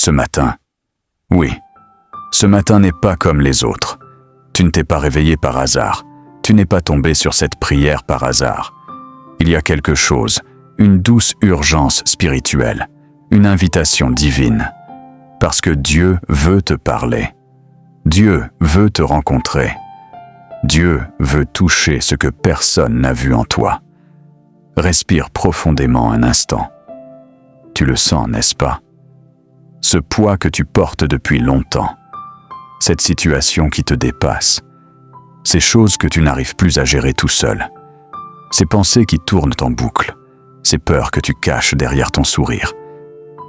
ce matin. Oui, ce matin n'est pas comme les autres. Tu ne t'es pas réveillé par hasard. Tu n'es pas tombé sur cette prière par hasard. Il y a quelque chose, une douce urgence spirituelle, une invitation divine. Parce que Dieu veut te parler. Dieu veut te rencontrer. Dieu veut toucher ce que personne n'a vu en toi. Respire profondément un instant. Tu le sens, n'est-ce pas? Ce poids que tu portes depuis longtemps, cette situation qui te dépasse, ces choses que tu n'arrives plus à gérer tout seul, ces pensées qui tournent en boucle, ces peurs que tu caches derrière ton sourire,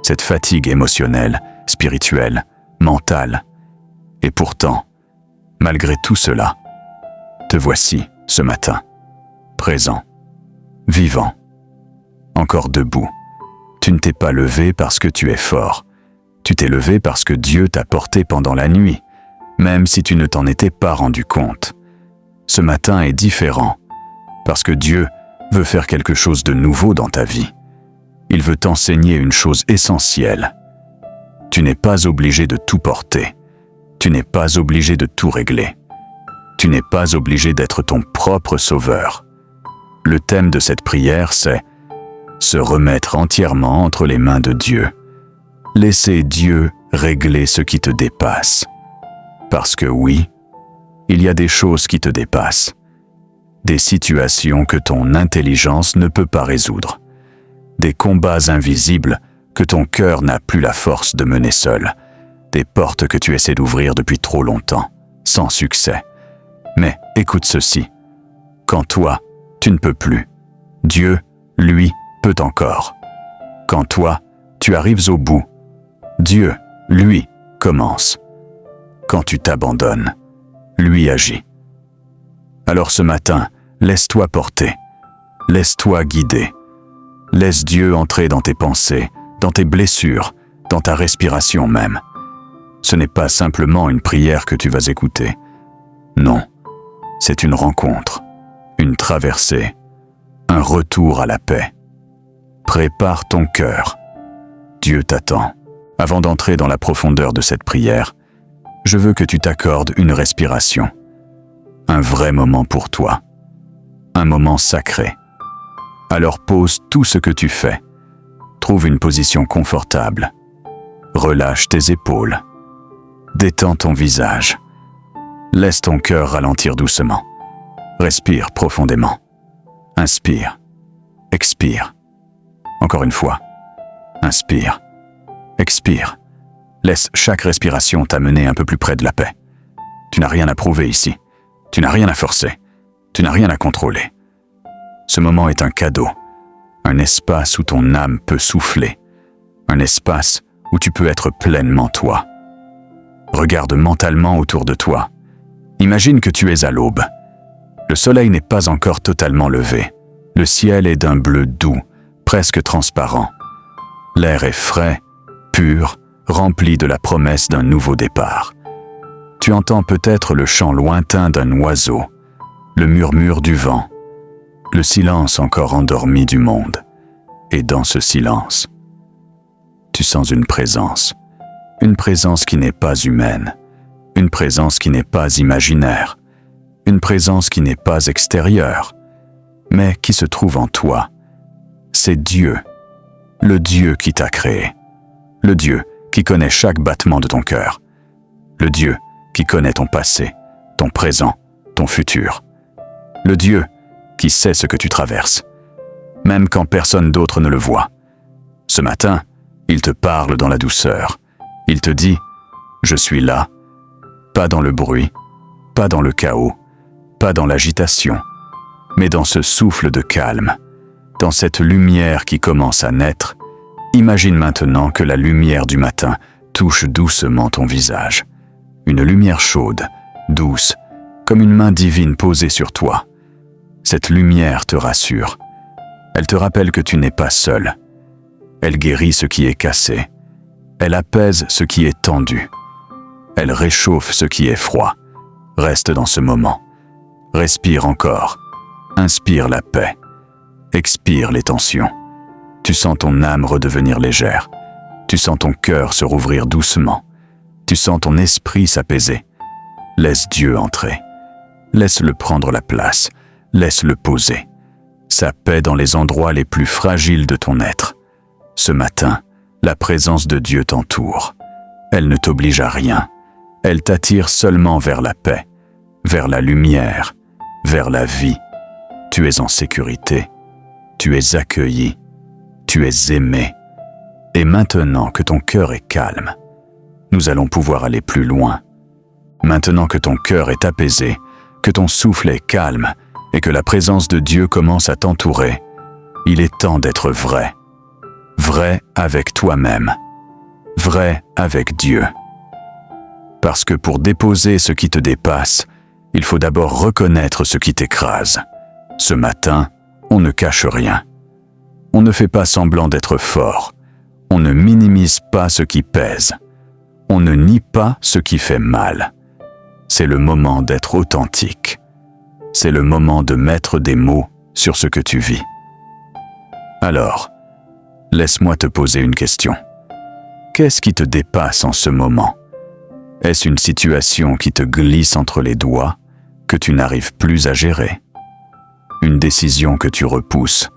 cette fatigue émotionnelle, spirituelle, mentale. Et pourtant, malgré tout cela, te voici ce matin, présent, vivant, encore debout. Tu ne t'es pas levé parce que tu es fort. Tu t'es levé parce que Dieu t'a porté pendant la nuit, même si tu ne t'en étais pas rendu compte. Ce matin est différent, parce que Dieu veut faire quelque chose de nouveau dans ta vie. Il veut t'enseigner une chose essentielle. Tu n'es pas obligé de tout porter. Tu n'es pas obligé de tout régler. Tu n'es pas obligé d'être ton propre sauveur. Le thème de cette prière, c'est se remettre entièrement entre les mains de Dieu. Laisser Dieu régler ce qui te dépasse. Parce que oui, il y a des choses qui te dépassent. Des situations que ton intelligence ne peut pas résoudre. Des combats invisibles que ton cœur n'a plus la force de mener seul. Des portes que tu essaies d'ouvrir depuis trop longtemps, sans succès. Mais écoute ceci. Quand toi, tu ne peux plus, Dieu, lui, peut encore. Quand toi, tu arrives au bout, Dieu, lui, commence. Quand tu t'abandonnes, lui agit. Alors ce matin, laisse-toi porter, laisse-toi guider. Laisse Dieu entrer dans tes pensées, dans tes blessures, dans ta respiration même. Ce n'est pas simplement une prière que tu vas écouter. Non, c'est une rencontre, une traversée, un retour à la paix. Prépare ton cœur. Dieu t'attend. Avant d'entrer dans la profondeur de cette prière, je veux que tu t'accordes une respiration. Un vrai moment pour toi. Un moment sacré. Alors pose tout ce que tu fais. Trouve une position confortable. Relâche tes épaules. Détends ton visage. Laisse ton cœur ralentir doucement. Respire profondément. Inspire. Expire. Encore une fois. Inspire. Expire. Laisse chaque respiration t'amener un peu plus près de la paix. Tu n'as rien à prouver ici. Tu n'as rien à forcer. Tu n'as rien à contrôler. Ce moment est un cadeau. Un espace où ton âme peut souffler. Un espace où tu peux être pleinement toi. Regarde mentalement autour de toi. Imagine que tu es à l'aube. Le soleil n'est pas encore totalement levé. Le ciel est d'un bleu doux, presque transparent. L'air est frais, pur, rempli de la promesse d'un nouveau départ. Tu entends peut-être le chant lointain d'un oiseau, le murmure du vent, le silence encore endormi du monde. Et dans ce silence, tu sens une présence qui n'est pas humaine, une présence qui n'est pas imaginaire, une présence qui n'est pas extérieure, mais qui se trouve en toi. C'est Dieu, le Dieu qui t'a créé, le Dieu qui connaît chaque battement de ton cœur, le Dieu qui connaît ton passé, ton présent, ton futur, le Dieu qui sait ce que tu traverses, même quand personne d'autre ne le voit. Ce matin, il te parle dans la douceur. Il te dit « Je suis là », pas dans le bruit, pas dans le chaos, pas dans l'agitation, mais dans ce souffle de calme, dans cette lumière qui commence à naître. Imagine maintenant que la lumière du matin touche doucement ton visage. Une lumière chaude, douce, comme une main divine posée sur toi. Cette lumière te rassure. Elle te rappelle que tu n'es pas seul. Elle guérit ce qui est cassé. Elle apaise ce qui est tendu. Elle réchauffe ce qui est froid. Reste dans ce moment. Respire encore. Inspire la paix. Expire les tensions. Tu sens ton âme redevenir légère. Tu Tu sens ton cœur se rouvrir doucement. Tu sens ton esprit s'apaiser. Laisse Dieu entrer. Laisse-le prendre la place. Laisse-le poser. Sa paix dans les endroits les plus fragiles de ton être. Ce matin, la présence de Dieu t'entoure. Elle ne t'oblige à rien. Elle t'attire seulement vers la paix, vers la lumière, vers la vie. Tu es en sécurité. Tu es accueilli. Tu es aimé. Et maintenant que ton cœur est calme, nous allons pouvoir aller plus loin. Maintenant que ton cœur est apaisé, que ton souffle est calme et que la présence de Dieu commence à t'entourer, il est temps d'être vrai. Vrai avec toi-même. Vrai avec Dieu. Parce que pour déposer ce qui te dépasse, il faut d'abord reconnaître ce qui t'écrase. Ce matin, on ne cache rien. On ne fait pas semblant d'être fort. On ne minimise pas ce qui pèse. On ne nie pas ce qui fait mal. C'est le moment d'être authentique. C'est le moment de mettre des mots sur ce que tu vis. Alors, laisse-moi te poser une question. Qu'est-ce qui te dépasse en ce moment? Est-ce une situation qui te glisse entre les doigts, que tu n'arrives plus à gérer? Une décision que tu repousses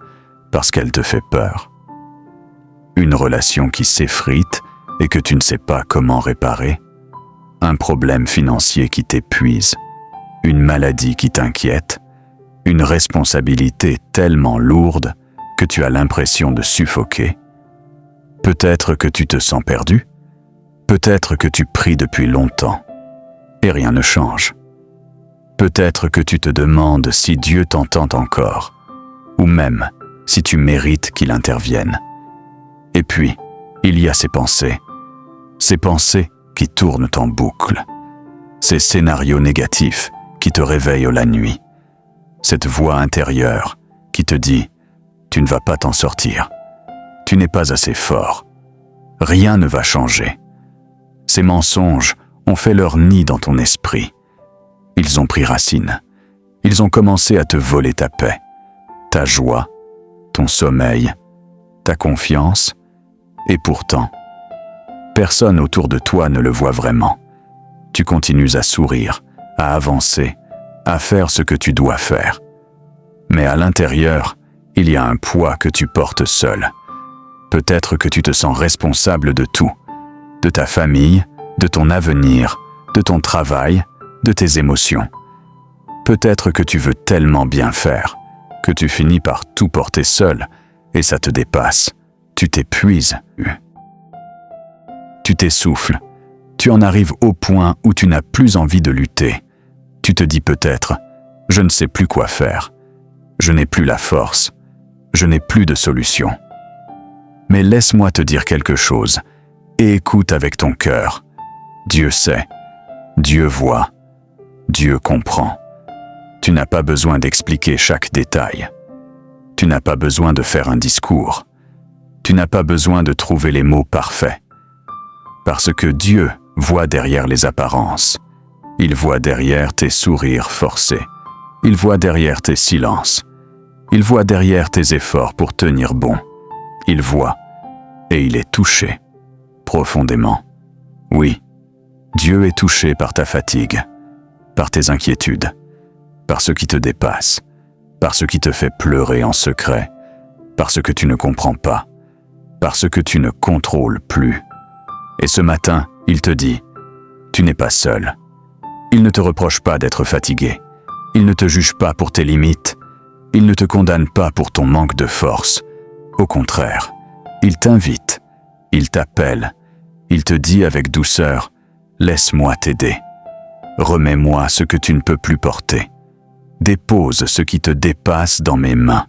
parce qu'elle te fait peur? Une relation qui s'effrite et que tu ne sais pas comment réparer? Un problème financier qui t'épuise? Une maladie qui t'inquiète? Une responsabilité tellement lourde que tu as l'impression de suffoquer? Peut-être que tu te sens perdu? Peut-être que tu pries depuis longtemps et rien ne change. Peut-être que tu te demandes si Dieu t'entend encore, ou même si tu mérites qu'il intervienne. Et puis, il y a ces pensées qui tournent en boucle, ces scénarios négatifs qui te réveillent la nuit, cette voix intérieure qui te dit « Tu ne vas pas t'en sortir, tu n'es pas assez fort, rien ne va changer ». Ces mensonges ont fait leur nid dans ton esprit. Ils ont pris racine. Ils ont commencé à te voler ta paix, ta joie, ton sommeil, ta confiance, et pourtant, personne autour de toi ne le voit vraiment. Tu continues à sourire, à avancer, à faire ce que tu dois faire. Mais à l'intérieur, il y a un poids que tu portes seul. Peut-être que tu te sens responsable de tout, de ta famille, de ton avenir, de ton travail, de tes émotions. Peut-être que tu veux tellement bien faire, que tu finis par tout porter seul, et ça te dépasse. Tu t'épuises. Tu t'essouffles. Tu en arrives au point où tu n'as plus envie de lutter. Tu te dis peut-être, je ne sais plus quoi faire. Je n'ai plus la force. Je n'ai plus de solution. Mais laisse-moi te dire quelque chose, et écoute avec ton cœur. Dieu sait, Dieu voit, Dieu comprend. Tu n'as pas besoin d'expliquer chaque détail. Tu n'as pas besoin de faire un discours. Tu n'as pas besoin de trouver les mots parfaits. Parce que Dieu voit derrière les apparences. Il voit derrière tes sourires forcés. Il voit derrière tes silences. Il voit derrière tes efforts pour tenir bon. Il voit, et il est touché, profondément. Oui, Dieu est touché par ta fatigue, par tes inquiétudes, par ce qui te dépasse, par ce qui te fait pleurer en secret, par ce que tu ne comprends pas, par ce que tu ne contrôles plus. Et ce matin, il te dit, tu n'es pas seul. Il ne te reproche pas d'être fatigué. Il ne te juge pas pour tes limites. Il ne te condamne pas pour ton manque de force. Au contraire, il t'invite, il t'appelle, il te dit avec douceur, « Laisse-moi t'aider. Remets-moi ce que tu ne peux plus porter. Dépose ce qui te dépasse dans mes mains. »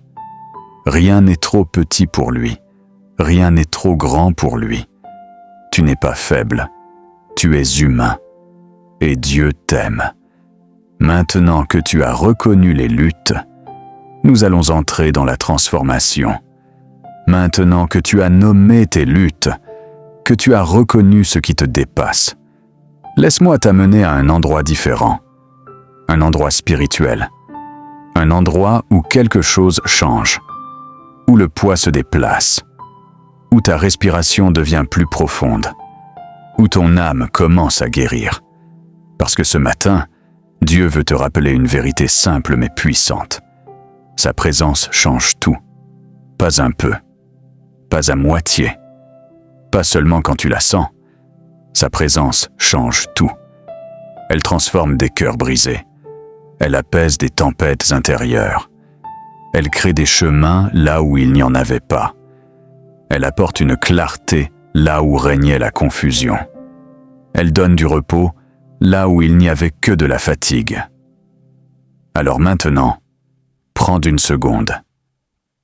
Rien n'est trop petit pour lui. Rien n'est trop grand pour lui. Tu n'es pas faible. Tu es humain. Et Dieu t'aime. Maintenant que tu as reconnu les luttes, nous allons entrer dans la transformation. Maintenant que tu as nommé tes luttes, que tu as reconnu ce qui te dépasse, laisse-moi t'amener à un endroit différent, un endroit spirituel, un endroit où quelque chose change, où le poids se déplace, où ta respiration devient plus profonde, où ton âme commence à guérir. Parce que ce matin, Dieu veut te rappeler une vérité simple mais puissante. Sa présence change tout. Pas un peu, pas à moitié, pas seulement quand tu la sens. Sa présence change tout. Elle transforme des cœurs brisés. Elle apaise des tempêtes intérieures. Elle crée des chemins là où il n'y en avait pas. Elle apporte une clarté là où régnait la confusion. Elle donne du repos là où il n'y avait que de la fatigue. Alors maintenant, prends d'une seconde.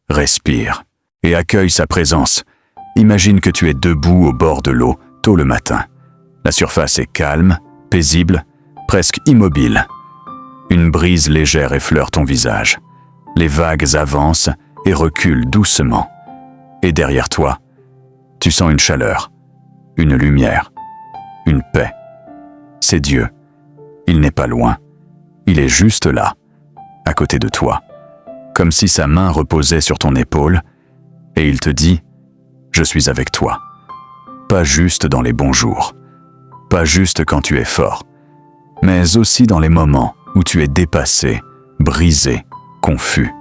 Respire et accueille sa présence. Imagine que tu es debout au bord de l'eau tôt le matin. La surface est calme, paisible, presque immobile. Une brise légère effleure ton visage. Les vagues avancent et reculent doucement. Et derrière toi, tu sens une chaleur, une lumière, une paix. C'est Dieu. Il n'est pas loin. Il est juste là, à côté de toi, comme si sa main reposait sur ton épaule, et il te dit « Je suis avec toi ». Pas juste dans les bons jours, pas juste quand tu es fort, mais aussi dans les moments où tu es dépassé, brisé, confus.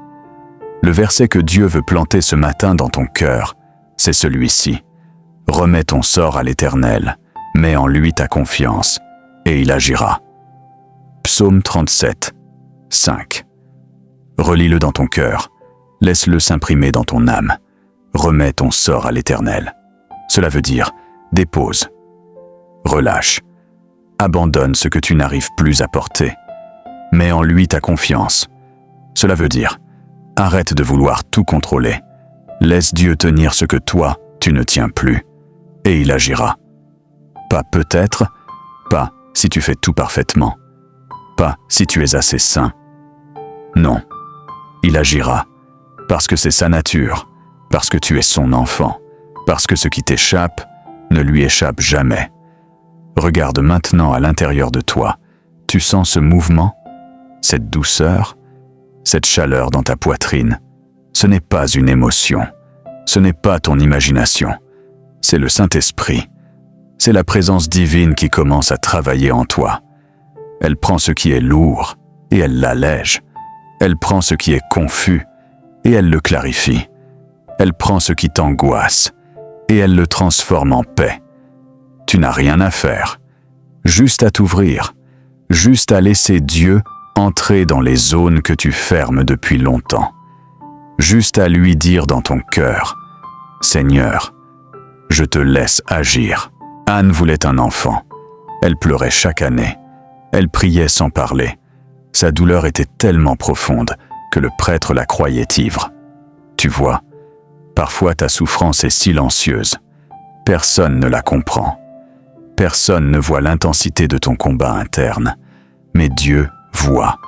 Le verset que Dieu veut planter ce matin dans ton cœur, c'est celui-ci. Remets ton sort à l'Éternel, mets en lui ta confiance, et il agira. Psaume 37, 5. Relis-le dans ton cœur, laisse-le s'imprimer dans ton âme. Remets ton sort à l'Éternel. Cela veut dire, dépose, relâche, abandonne ce que tu n'arrives plus à porter. Mets en lui ta confiance. Cela veut dire, arrête de vouloir tout contrôler. Laisse Dieu tenir ce que toi, tu ne tiens plus, et il agira. Pas peut-être, pas si tu fais tout parfaitement, pas si tu es assez saint. Non, il agira, parce que c'est sa nature, parce que tu es son enfant, parce que ce qui t'échappe ne lui échappe jamais. Regarde maintenant à l'intérieur de toi. Tu sens ce mouvement, cette douceur, cette chaleur dans ta poitrine. Ce n'est pas une émotion, ce n'est pas ton imagination, c'est le Saint-Esprit. C'est la présence divine qui commence à travailler en toi. Elle prend ce qui est lourd et elle l'allège. Elle prend ce qui est confus et elle le clarifie. Elle prend ce qui t'angoisse et elle le transforme en paix. Tu n'as rien à faire, juste à t'ouvrir, juste à laisser Dieu entrer dans les zones que tu fermes depuis longtemps. Juste à lui dire dans ton cœur, « Seigneur, je te laisse agir ». Anne voulait un enfant. Elle pleurait chaque année. Elle priait sans parler. Sa douleur était tellement profonde que le prêtre la croyait ivre. Tu vois, parfois ta souffrance est silencieuse. Personne ne la comprend. Personne ne voit l'intensité de ton combat interne. Mais Dieu voit.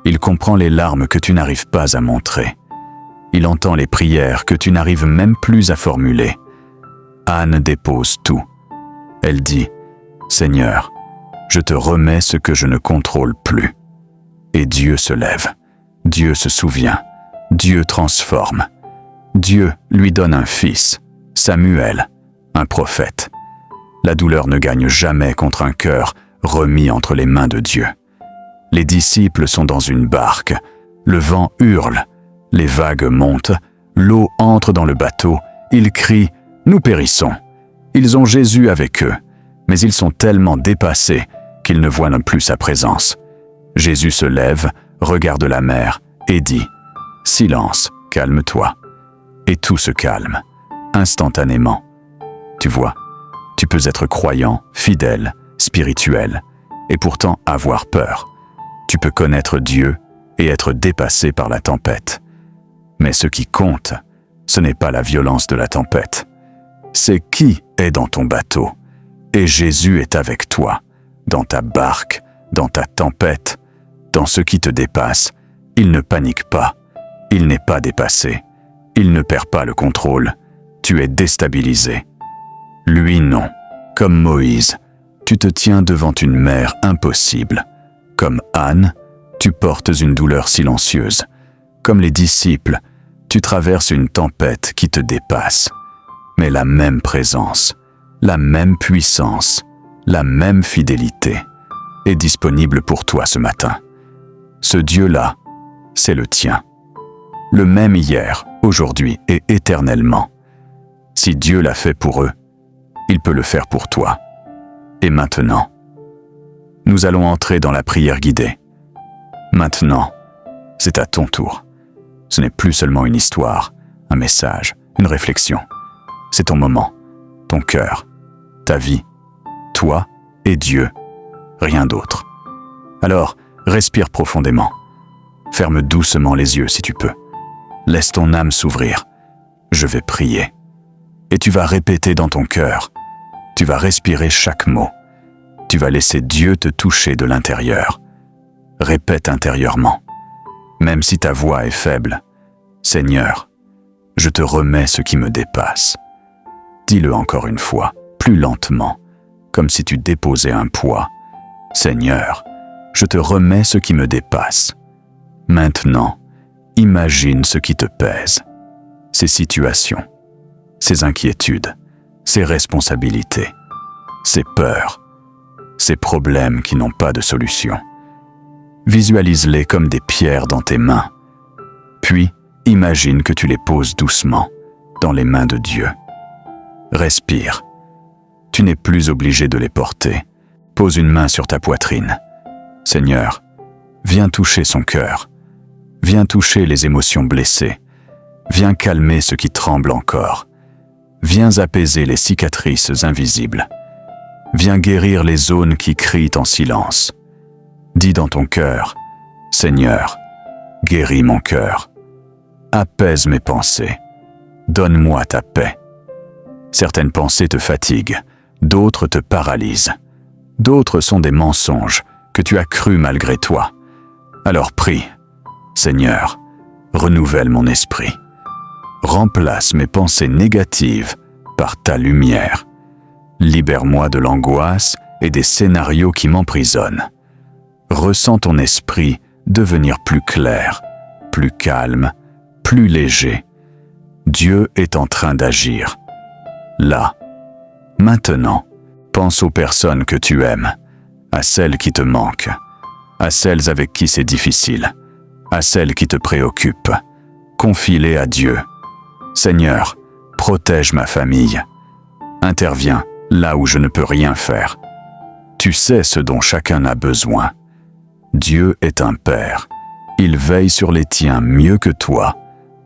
Il comprend les larmes que tu n'arrives pas à montrer. Il entend les prières que tu n'arrives même plus à formuler. Anne dépose tout. Elle dit, « Seigneur, je te remets ce que je ne contrôle plus. » Et Dieu se lève. Dieu se souvient. Dieu transforme. Dieu lui donne un fils, Samuel, un prophète. La douleur ne gagne jamais contre un cœur remis entre les mains de Dieu. Les disciples sont dans une barque. Le vent hurle. Les vagues montent. L'eau entre dans le bateau. Ils crient « Nous périssons ». Ils ont Jésus avec eux, mais ils sont tellement dépassés qu'ils ne voient plus sa présence. Jésus se lève, regarde la mer et dit « Silence, calme-toi ». Et tout se calme, instantanément. Tu vois, tu peux être croyant, fidèle, spirituel, et pourtant avoir peur. Tu peux connaître Dieu et être dépassé par la tempête. Mais ce qui compte, ce n'est pas la violence de la tempête. C'est qui est dans ton bateau. Et Jésus est avec toi, dans ta barque, dans ta tempête, dans ce qui te dépasse. Il ne panique pas. Il n'est pas dépassé. Il ne perd pas le contrôle. Tu es déstabilisé. Lui, non. Comme Moïse, tu te tiens devant une mer impossible. Comme Anne, tu portes une douleur silencieuse. Comme les disciples, tu traverses une tempête qui te dépasse. mais la même présence, la même puissance, la même fidélité est disponible pour toi ce matin. Ce Dieu-là, c'est le tien. Le même hier, aujourd'hui et éternellement. Si Dieu l'a fait pour eux, il peut le faire pour toi. Et maintenant, nous allons entrer dans la prière guidée. Maintenant, c'est à ton tour. Ce n'est plus seulement une histoire, un message, une réflexion. C'est ton moment, ton cœur, ta vie, toi et Dieu, rien d'autre. Alors, respire profondément. Ferme doucement les yeux si tu peux. Laisse ton âme s'ouvrir. Je vais prier. Et tu vas répéter dans ton cœur. Tu vas respirer chaque mot. Tu vas laisser Dieu te toucher de l'intérieur. Répète intérieurement. Même si ta voix est faible, Seigneur, je te remets ce qui me dépasse. Dis-le encore une fois, plus lentement, comme si tu déposais un poids. Seigneur, je te remets ce qui me dépasse. Maintenant, imagine ce qui te pèse, ces situations, ces inquiétudes, ces responsabilités, ces peurs, ces problèmes qui n'ont pas de solution. Visualise-les comme des pierres dans tes mains. Puis, imagine que tu les poses doucement dans les mains de Dieu. Respire. Tu n'es plus obligé de les porter. Pose une main sur ta poitrine. Seigneur, viens toucher son cœur. Viens toucher les émotions blessées. Viens calmer ce qui tremble encore. Viens apaiser les cicatrices invisibles. Viens guérir les zones qui crient en silence. Dis dans ton cœur, Seigneur, guéris mon cœur. Apaise mes pensées. Donne-moi ta paix. Certaines pensées te fatiguent, d'autres te paralysent. D'autres sont des mensonges que tu as crus malgré toi. Alors prie, Seigneur, renouvelle mon esprit. Remplace mes pensées négatives par ta lumière. Libère-moi de l'angoisse et des scénarios qui m'emprisonnent. Ressens ton esprit devenir plus clair, plus calme, plus léger. Dieu est en train d'agir. Là, maintenant, pense aux personnes que tu aimes, à celles qui te manquent, à celles avec qui c'est difficile, à celles qui te préoccupent. Confie-les à Dieu. Seigneur, protège ma famille. Interviens là où je ne peux rien faire. Tu sais ce dont chacun a besoin. Dieu est un Père. Il veille sur les tiens mieux que toi.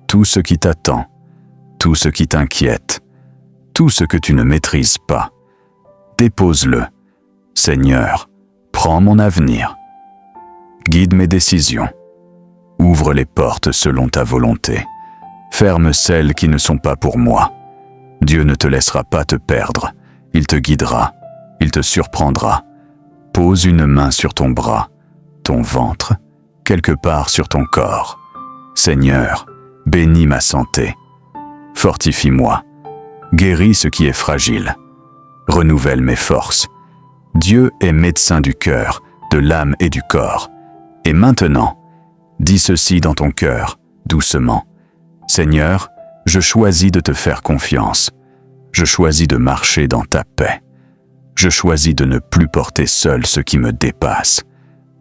Tout ce qui t'attend, tout ce qui t'inquiète, tout ce que tu ne maîtrises pas. Dépose-le. Seigneur, prends mon avenir. Guide mes décisions. Ouvre les portes selon ta volonté. Ferme celles qui ne sont pas pour moi. Dieu ne te laissera pas te perdre. Il te guidera. Il te surprendra. Pose une main sur ton bras, ton ventre, quelque part sur ton corps. Seigneur, bénis ma santé. Fortifie-moi. Guéris ce qui est fragile. Renouvelle mes forces. Dieu est médecin du cœur, de l'âme et du corps. Et maintenant, dis ceci dans ton cœur, doucement. Seigneur, je choisis de te faire confiance. Je choisis de marcher dans ta paix. Je choisis de ne plus porter seul ce qui me dépasse.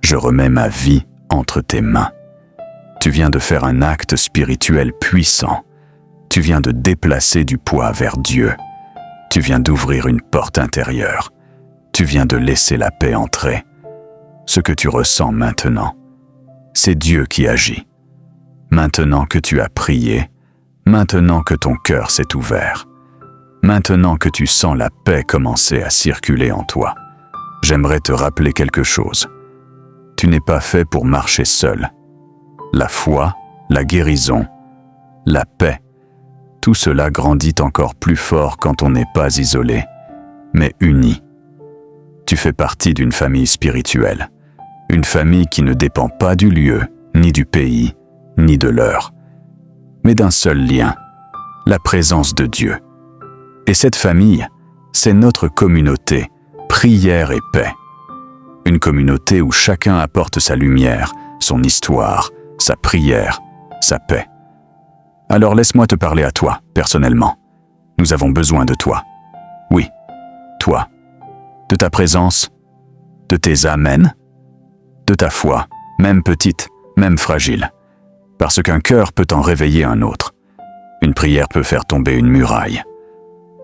Je remets ma vie entre tes mains. Tu viens de faire un acte spirituel puissant. Tu viens de déplacer du poids vers Dieu. Tu viens d'ouvrir une porte intérieure. Tu viens de laisser la paix entrer. Ce que tu ressens maintenant, c'est Dieu qui agit. Maintenant que tu as prié, maintenant que ton cœur s'est ouvert, maintenant que tu sens la paix commencer à circuler en toi, j'aimerais te rappeler quelque chose. Tu n'es pas fait pour marcher seul. La foi, la guérison, la paix, tout cela grandit encore plus fort quand on n'est pas isolé, mais uni. Tu fais partie d'une famille spirituelle, une famille qui ne dépend pas du lieu, ni du pays, ni de l'heure, mais d'un seul lien, la présence de Dieu. Et cette famille, c'est notre communauté, prière et paix. Une communauté où chacun apporte sa lumière, son histoire, sa prière, sa paix. Alors laisse-moi te parler à toi, personnellement. Nous avons besoin de toi. Oui, toi. De ta présence, de tes amens, de ta foi, même petite, même fragile. Parce qu'un cœur peut en réveiller un autre. Une prière peut faire tomber une muraille.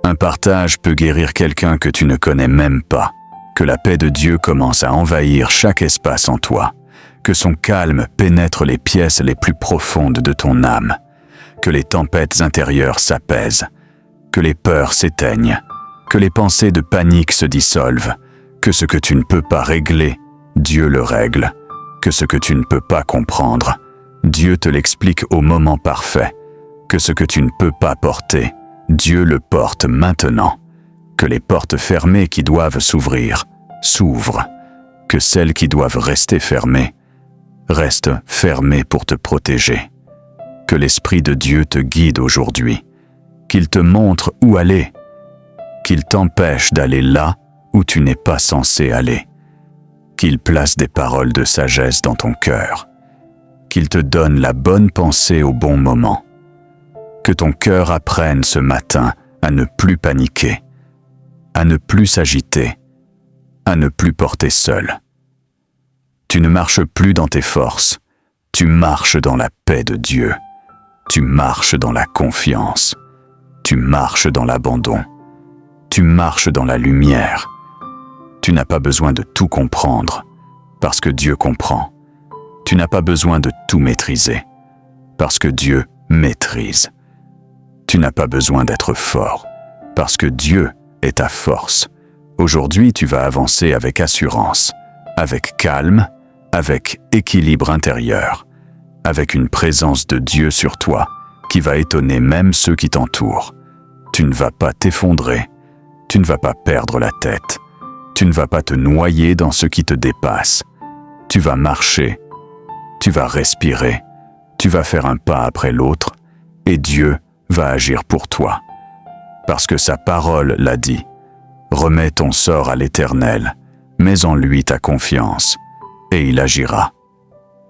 Un partage peut guérir quelqu'un que tu ne connais même pas. Que la paix de Dieu commence à envahir chaque espace en toi. Que son calme pénètre les pièces les plus profondes de ton âme. Que les tempêtes intérieures s'apaisent. Que les peurs s'éteignent. Que les pensées de panique se dissolvent. Que ce que tu ne peux pas régler, Dieu le règle. Que ce que tu ne peux pas comprendre, Dieu te l'explique au moment parfait. Que ce que tu ne peux pas porter, Dieu le porte maintenant. Que les portes fermées qui doivent s'ouvrir, s'ouvrent. Que celles qui doivent rester fermées, restent fermées pour te protéger. Que l'Esprit de Dieu te guide aujourd'hui. Qu'il te montre où aller. Qu'il t'empêche d'aller là où tu n'es pas censé aller. Qu'il place des paroles de sagesse dans ton cœur. Qu'il te donne la bonne pensée au bon moment. Que ton cœur apprenne ce matin à ne plus paniquer, à ne plus s'agiter, à ne plus porter seul. Tu ne marches plus dans tes forces, tu marches dans la paix de Dieu. Tu marches dans la confiance, tu marches dans l'abandon, tu marches dans la lumière. Tu n'as pas besoin de tout comprendre, parce que Dieu comprend. Tu n'as pas besoin de tout maîtriser, parce que Dieu maîtrise. Tu n'as pas besoin d'être fort, parce que Dieu est ta force. Aujourd'hui, tu vas avancer avec assurance, avec calme, avec équilibre intérieur, avec une présence de Dieu sur toi qui va étonner même ceux qui t'entourent. Tu ne vas pas t'effondrer, tu ne vas pas perdre la tête. Tu ne vas pas te noyer dans ce qui te dépasse. Tu vas marcher, tu vas respirer, tu vas faire un pas après l'autre, et Dieu va agir pour toi. Parce que sa parole l'a dit. Remets ton sort à l'Éternel, mets en lui ta confiance, et il agira.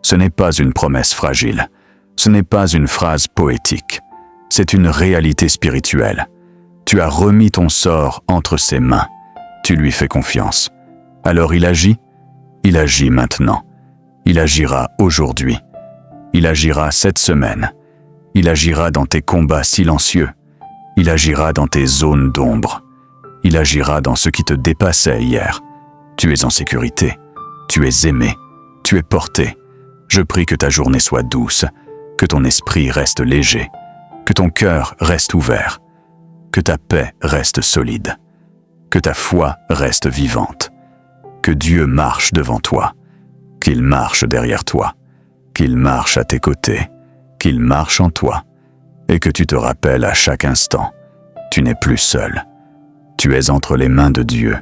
Ce n'est pas une promesse fragile, ce n'est pas une phrase poétique, c'est une réalité spirituelle. Tu as remis ton sort entre ses mains. Tu lui fais confiance. Alors il agit maintenant. Il agira aujourd'hui. Il agira cette semaine. Il agira dans tes combats silencieux. Il agira dans tes zones d'ombre. Il agira dans ce qui te dépassait hier. Tu es en sécurité. Tu es aimé. Tu es porté. Je prie que ta journée soit douce, que ton esprit reste léger, que ton cœur reste ouvert, que ta paix reste solide. Que ta foi reste vivante, que Dieu marche devant toi, qu'il marche derrière toi, qu'il marche à tes côtés, qu'il marche en toi, et que tu te rappelles à chaque instant, tu n'es plus seul, tu es entre les mains de Dieu.